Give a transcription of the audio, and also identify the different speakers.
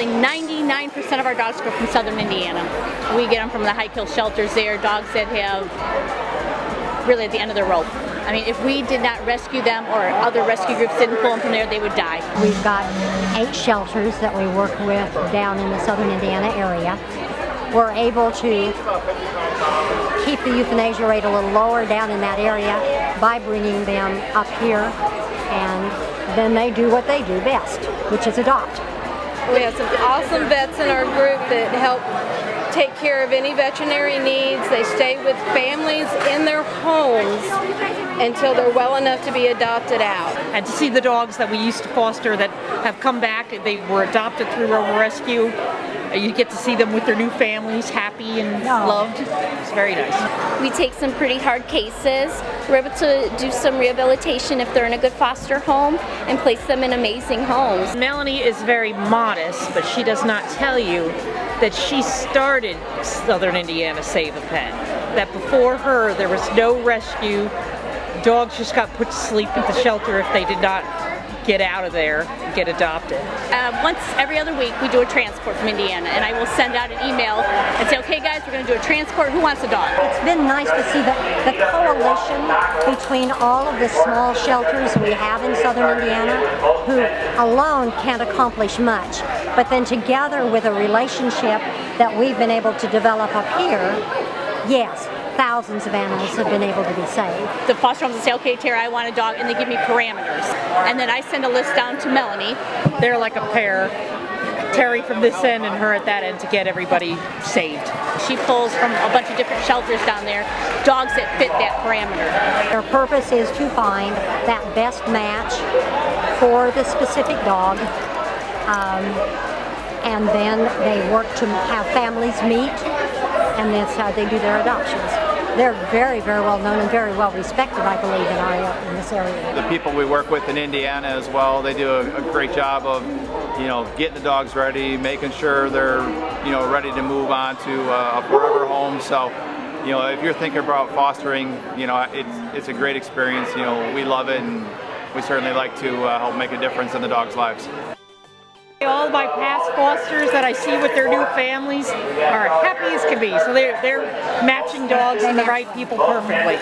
Speaker 1: Probably 99% of our dogs go from southern Indiana. We get them from the high kill shelters there, dogs that have really at the end of their rope. I mean, if we did not rescue them or other rescue groups didn't pull them from there, they would die.
Speaker 2: We've got 8 shelters that we work with down in the southern Indiana area. We're able to keep the euthanasia rate a little lower down in that area by bringing them up here, and then they do what they do best, which is adopt.
Speaker 3: We have some awesome vets in our group that help take care of any veterinary needs. They stay with families in their homes until they're well enough to be adopted out.
Speaker 4: And to see the dogs that we used to foster that have come back, they were adopted through Rover Rescue. You get to see them with their new families, happy and loved. It's very nice.
Speaker 5: We take some pretty hard cases. We're able to do some rehabilitation if they're in a good foster home and place them in amazing homes.
Speaker 4: Melanie is very modest, but she does not tell you that she started Southern Indiana Save a Pet. That before her there was no rescue. Dogs just got put to sleep at the shelter if they did not get out of there and get adopted.
Speaker 1: Once every other week we do a transport from Indiana, and I will send out an email and say, okay guys, we're going to do a transport, who wants a dog?
Speaker 2: It's been nice to see the coalition between all of the small shelters we have in southern Indiana, who alone can't accomplish much, but then together with a relationship that we've been able to develop up here, yes, thousands of animals have been able to be saved.
Speaker 1: The foster homes will say, okay Tara, I want a dog, and they give me parameters. And then I send a list down to Melanie.
Speaker 4: They're like a pair, Terry from this end and her at that end, to get everybody saved.
Speaker 1: She pulls from a bunch of different shelters down there, dogs that fit that parameter.
Speaker 2: Their purpose is to find that best match for the specific dog. And then they work to have families meet, and that's how they do their adoptions. They're very, very well known and very well respected, I believe, in this area.
Speaker 6: The people we work with in Indiana as well, they do a great job of, getting the dogs ready, making sure they're, ready to move on to a forever home. So, if you're thinking about fostering, it's a great experience. We love it, and we certainly like to help make a difference in the dogs' lives.
Speaker 4: All my past fosters that I see with their new families are happy as can be. So they're matching dogs and the right people perfectly.